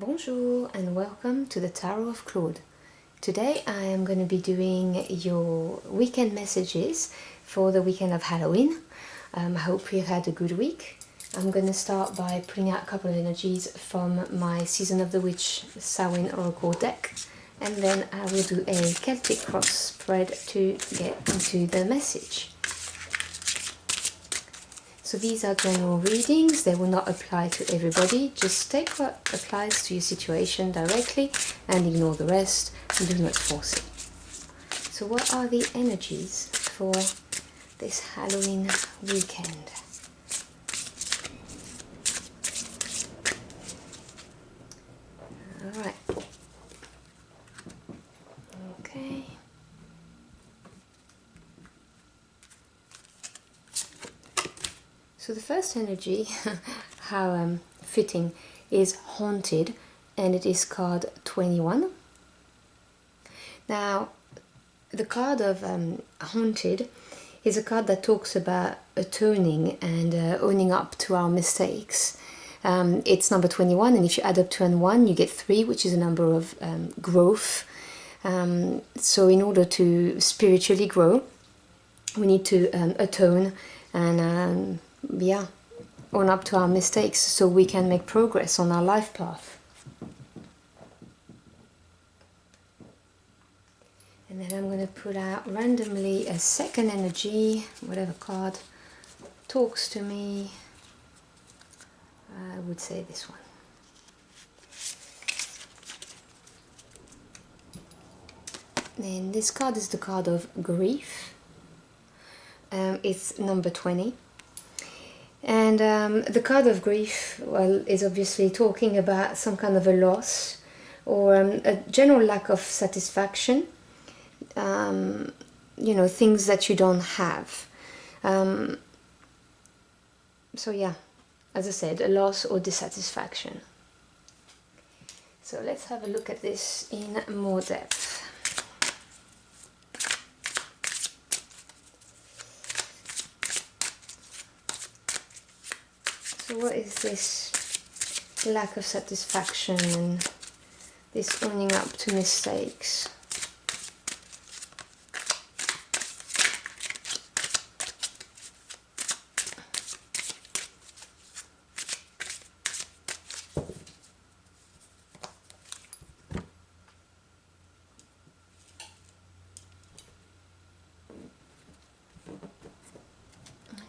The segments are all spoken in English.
Bonjour and welcome to the Tarot of Claude. Today I am going to be doing your weekend messages for the weekend of Halloween. I hope you've had a good week. I'm going to start by pulling out a couple of energies from my Season of the Witch Samhain Oracle deck, and then I will do a Celtic cross spread to get into the message. So these are general readings, they will not apply to everybody, just take what applies to your situation directly and ignore the rest, and do not force it. So what are the energies for this Halloween weekend? Alright. Okay. So the first energy, how fitting, is Haunted, and it is card 21. Now, the card of Haunted is a card that talks about atoning and owning up to our mistakes. It's number 21, and if you add up 2 and 1, you get 3, which is a number of growth. So in order to spiritually grow, we need to atone and own up to our mistakes so we can make progress on our life path. And then I'm going to put out randomly a second energy, whatever card talks to me. I would say this one. And this card is the card of grief. It's number 20. And the card of grief, well, is obviously talking about some kind of a loss or a general lack of satisfaction, you know, things that you don't have. So yeah, as I said, a loss or dissatisfaction. So let's have a look at this in more depth. So what is this lack of satisfaction and this owning up to mistakes?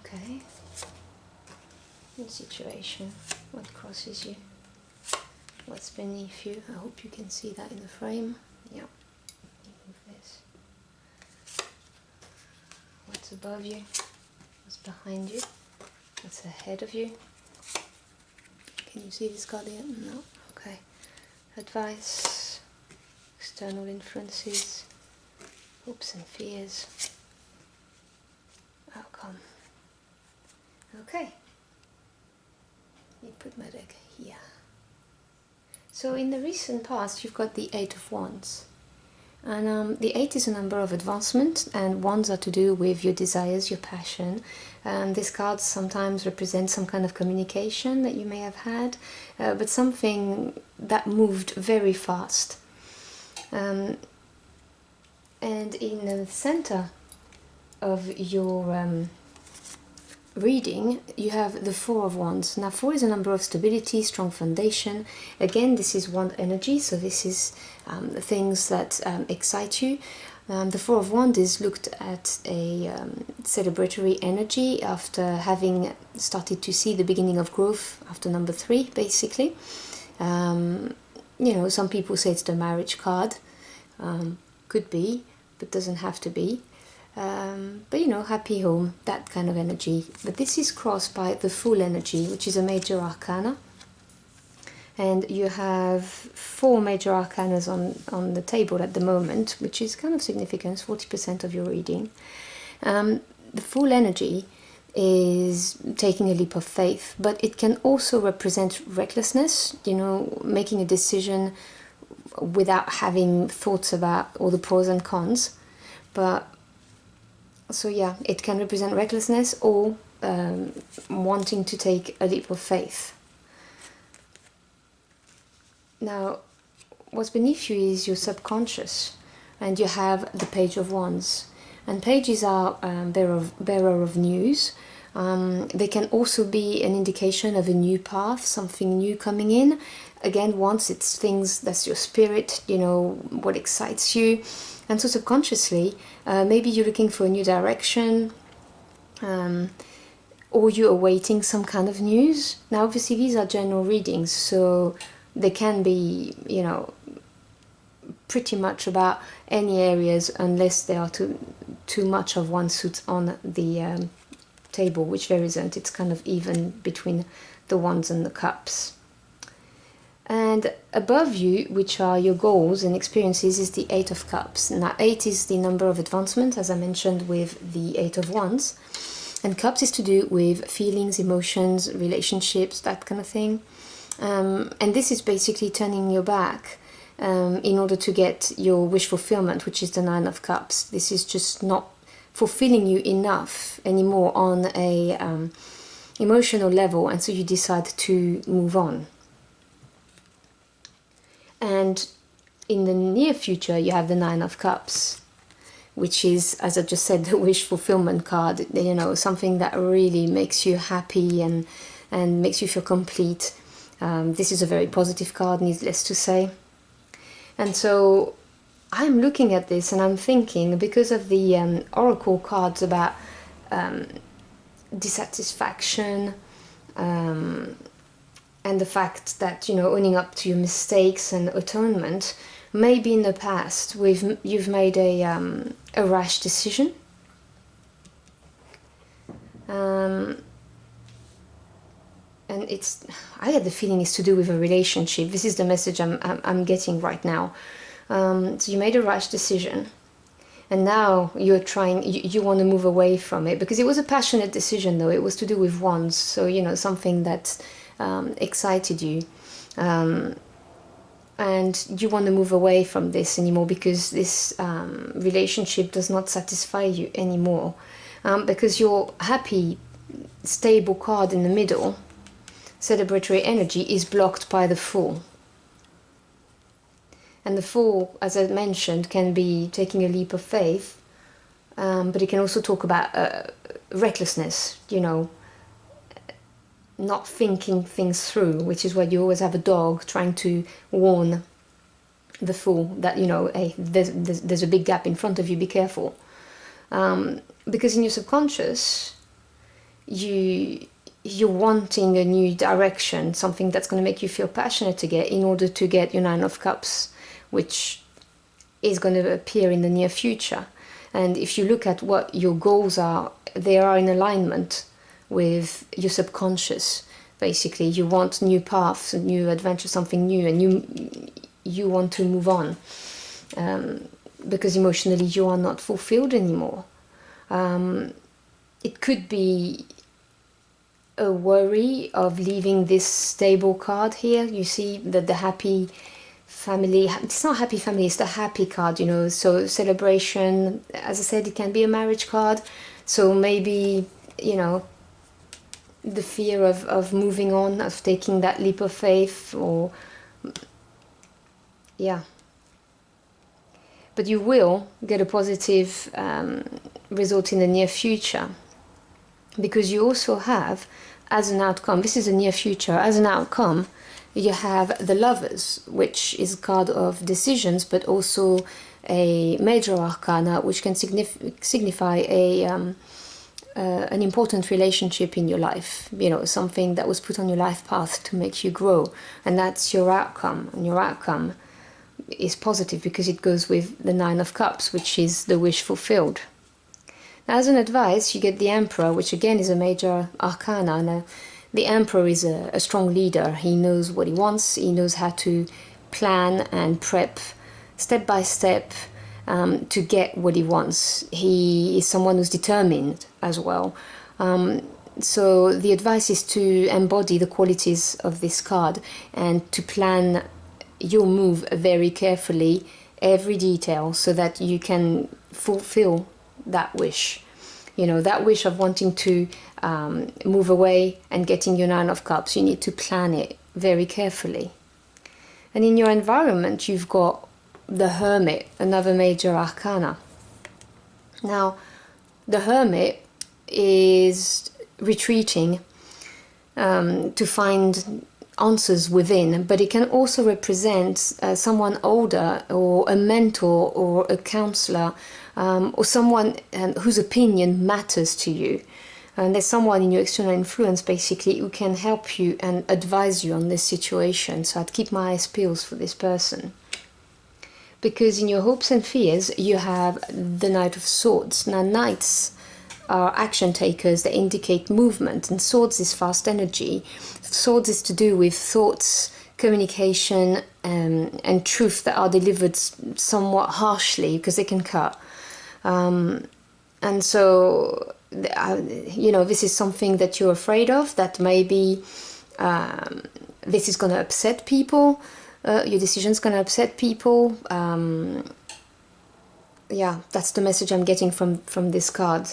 Okay. Situation, what crosses you, what's beneath you. I hope you can see that in the frame. Yeah, move this. What's above you, what's behind you, what's ahead of you. Can you see this card here? No? Okay. Advice, external influences, hopes and fears, outcome. Okay. You put my deck here. So in the recent past you've got the 8 of Wands, and the 8 is a number of advancement, and Wands are to do with your desires, your passion. This card sometimes represents some kind of communication that you may have had, but something that moved very fast. And in the center of your reading, you have the 4 of Wands. Now 4 is a number of stability, strong foundation. Again, this is wand energy, so this is things that excite you. The 4 of Wands is looked at a celebratory energy after having started to see the beginning of growth after number 3, basically. You know, some people say it's the marriage card. Could be, but doesn't have to be. But you know, happy home, that kind of energy. But this is crossed by the Fool energy, which is a major arcana, and you have 4 major arcanas on the table at the moment, which is kind of significant, 40% of your reading. The Fool energy is taking a leap of faith, but it can also represent recklessness, you know, making a decision without having thoughts about all the pros and cons. But so yeah, it can represent recklessness or wanting to take a leap of faith. Now, what's beneath you is your subconscious, and you have the Page of Wands. And pages are bearer of news. They can also be an indication of a new path, something new coming in. Again, once it's things that's your spirit, you know, what excites you. And so subconsciously, maybe you're looking for a new direction, or you're awaiting some kind of news. Now, obviously, these are general readings, so they can be, you know, pretty much about any areas, unless they are too much of one suit on the table, which there isn't. It's kind of even between the Wands and the Cups. And above you, which are your goals and experiences, is the Eight of Cups. Now, 8 is the number of advancement, as I mentioned with the Eight of Wands. And Cups is to do with feelings, emotions, relationships, that kind of thing. And this is basically turning your back in order to get your wish fulfillment, which is the Nine of Cups. This is just not fulfilling you enough anymore on a emotional level, and so you decide to move on. And in the near future, you have the Nine of Cups, which is, as I just said, the wish fulfillment card. You know, something that really makes you happy and makes you feel complete. This is a very positive card, needless to say. And so I'm looking at this and I'm thinking, because of the oracle cards about dissatisfaction, and the fact that, you know, owning up to your mistakes and atonement, maybe in the past you've made a rash decision. And I had the feeling it's to do with a relationship. This is the message I'm getting right now. So you made a rash decision, and now you're trying, you want to move away from it, because it was a passionate decision, though. It was to do with wands, so, you know, something that excited you, and you want to move away from this anymore, because this relationship does not satisfy you anymore, because your happy, stable card in the middle, celebratory energy, is blocked by the Fool. And the Fool, as I mentioned, can be taking a leap of faith, but it can also talk about recklessness, you know, not thinking things through, which is why you always have a dog trying to warn the Fool that, you know, hey, there's a big gap in front of you, be careful. Because in your subconscious, you're wanting a new direction, something that's going to make you feel passionate to get, in order to get your Nine of Cups, which is going to appear in the near future. And if you look at what your goals are, they are in alignment with your subconscious. Basically, you want new paths, a new adventure, something new, and you want to move on, because emotionally you are not fulfilled anymore. It could be a worry of leaving this stable card here. You see that the happy family, it's not happy family, it's the happy card, you know. So celebration, as I said, it can be a marriage card. So maybe, you know, the fear of moving on, of taking that leap of faith, or yeah. But you will get a positive result in the near future, because you also have, as an outcome, this is a near future, as an outcome, you have the Lovers, which is a card of decisions, but also a major arcana, which can signify an important relationship in your life, you know, something that was put on your life path to make you grow, and that's your outcome. And your outcome is positive because it goes with the Nine of Cups, which is the wish fulfilled. Now, as an advice, you get the Emperor, which again is a major arcana. Now, the Emperor is a strong leader. He knows what he wants. He knows how to plan and prep step by step to get what he wants. He is someone who's determined as well. So the advice is to embody the qualities of this card and to plan your move very carefully, every detail, so that you can fulfill that wish. You know, that wish of wanting to move away and getting your Nine of Cups, you need to plan it very carefully. And in your environment, you've got the Hermit, another major arcana. Now, the Hermit is retreating to find answers within, but it can also represent someone older, or a mentor, or a counselor, or someone whose opinion matters to you. And there's someone in your external influence basically who can help you and advise you on this situation. So I'd keep my eyes peeled for this person. Because in your hopes and fears, you have the Knight of Swords. Now, knights are action takers that indicate movement, and swords is fast energy. Swords is to do with thoughts, communication, and truth that are delivered somewhat harshly because they can cut. And so, this is something that you're afraid of, that maybe this is going to upset people. Your decision's going to upset people. Yeah, that's the message I'm getting from this card.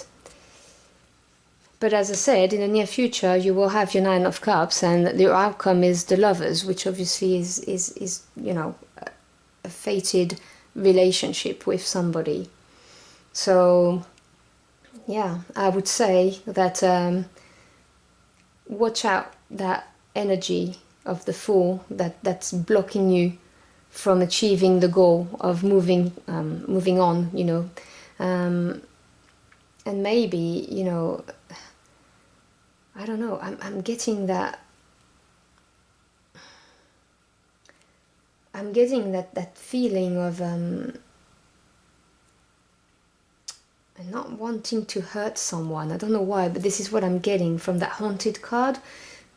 But as I said, in the near future, you will have your Nine of Cups, and your outcome is the Lovers, which obviously is a fated relationship with somebody. So, yeah, I would say that watch out that energy of the Fool that's blocking you from achieving the goal of moving on, and maybe, I don't know, I'm getting that feeling of not wanting to hurt someone. I don't know why, but this is what I'm getting from that Haunted card.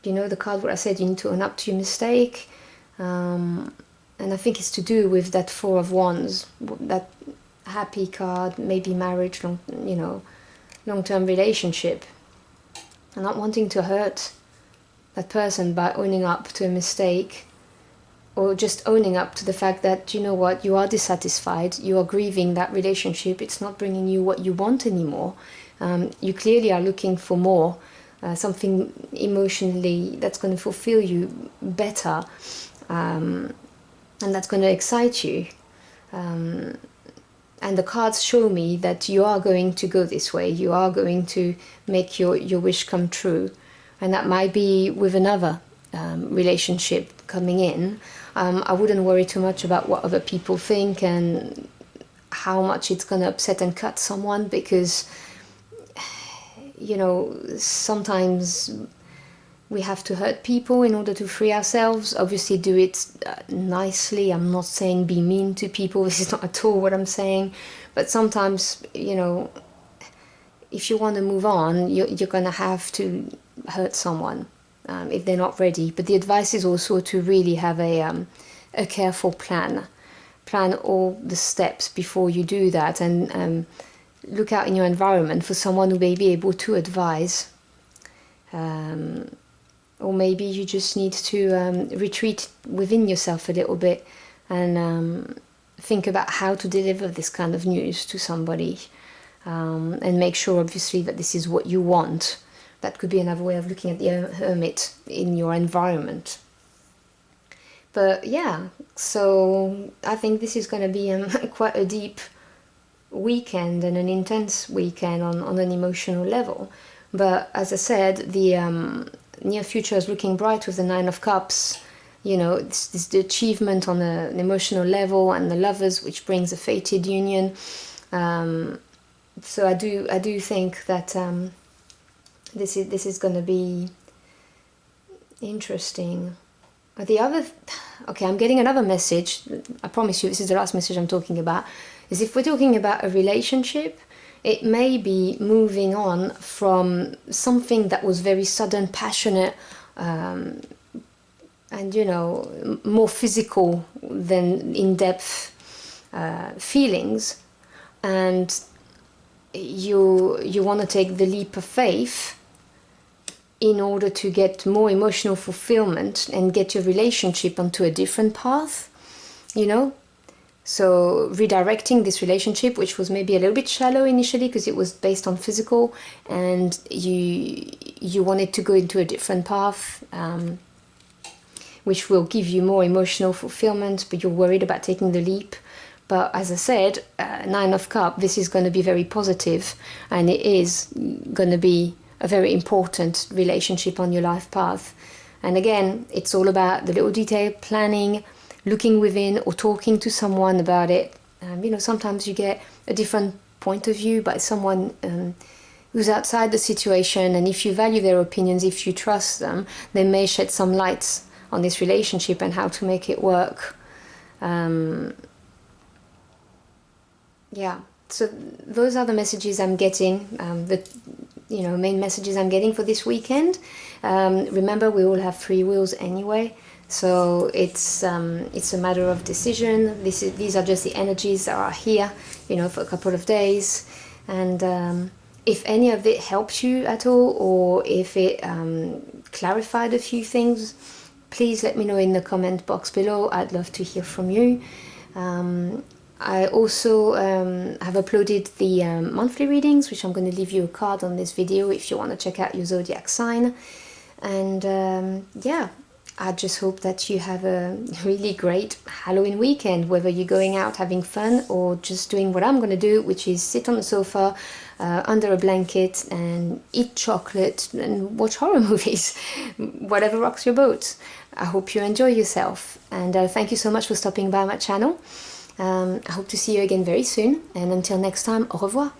The card where I said you need to own up to your mistake. And I think it's to do with that Four of Wands, that happy card, maybe marriage, long-term relationship. And not wanting to hurt that person by owning up to a mistake, or just owning up to the fact that, you are dissatisfied, you are grieving that relationship, it's not bringing you what you want anymore. You clearly are looking for more, something emotionally that's going to fulfill you better, and that's going to excite you. And the cards show me that you are going to go this way, you are going to make your wish come true. And that might be with another relationship coming in. I wouldn't worry too much about what other people think and how much it's going to upset and cut someone, because, sometimes we have to hurt people in order to free ourselves. Obviously, do it nicely. I'm not saying be mean to people. This is not at all what I'm saying. But sometimes, if you want to move on, you're going to have to hurt someone if they're not ready. But the advice is also to really have a careful plan all the steps before you do that, and look out in your environment for someone who may be able to advise, or maybe you just need to retreat within yourself a little bit and think about how to deliver this kind of news to somebody, and make sure obviously that this is what you want. That could be another way of looking at the Hermit in your environment. But yeah, so I think this is going to be quite a deep weekend and an intense weekend on an emotional level. But as I said, the near future is looking bright with the Nine of Cups. It's the achievement on an emotional level, and the Lovers, which brings a fated union. So I do think that this is going to be interesting. Okay, I'm getting another message. I promise you, this is the last message I'm talking about. Is if we're talking about a relationship, it may be moving on from something that was very sudden, passionate, and more physical than in-depth feelings, and you want to take the leap of faith in order to get more emotional fulfillment and get your relationship onto a different path, So redirecting this relationship, which was maybe a little bit shallow initially because it was based on physical, and you wanted to go into a different path. which will give you more emotional fulfillment, but you're worried about taking the leap. But as I said, Nine of Cups, this is going to be very positive, and it is going to be a very important relationship on your life path. And again, it's all about the little detail, planning, looking within, or talking to someone about it. You know, sometimes you get a different point of view by someone who's outside the situation, and if you value their opinions, if you trust them, they may shed some lights on this relationship and how to make it work. Yeah, so those are the messages I'm getting, the main messages I'm getting for this weekend. Remember, we all have free wills anyway, so it's a matter of decision. These are just the energies that are here, you know, for a couple of days. And if any of it helps you at all, or if it clarified a few things, please let me know in the comment box below. I'd love to hear from you. I also have uploaded the monthly readings, which I'm going to leave you a card on this video if you want to check out your zodiac sign. And yeah, I just hope that you have a really great Halloween weekend, whether you're going out having fun or just doing what I'm going to do, which is sit on the sofa under a blanket and eat chocolate and watch horror movies, whatever rocks your boat. I hope you enjoy yourself, and thank you so much for stopping by my channel. I hope to see you again very soon, and until next time, au revoir.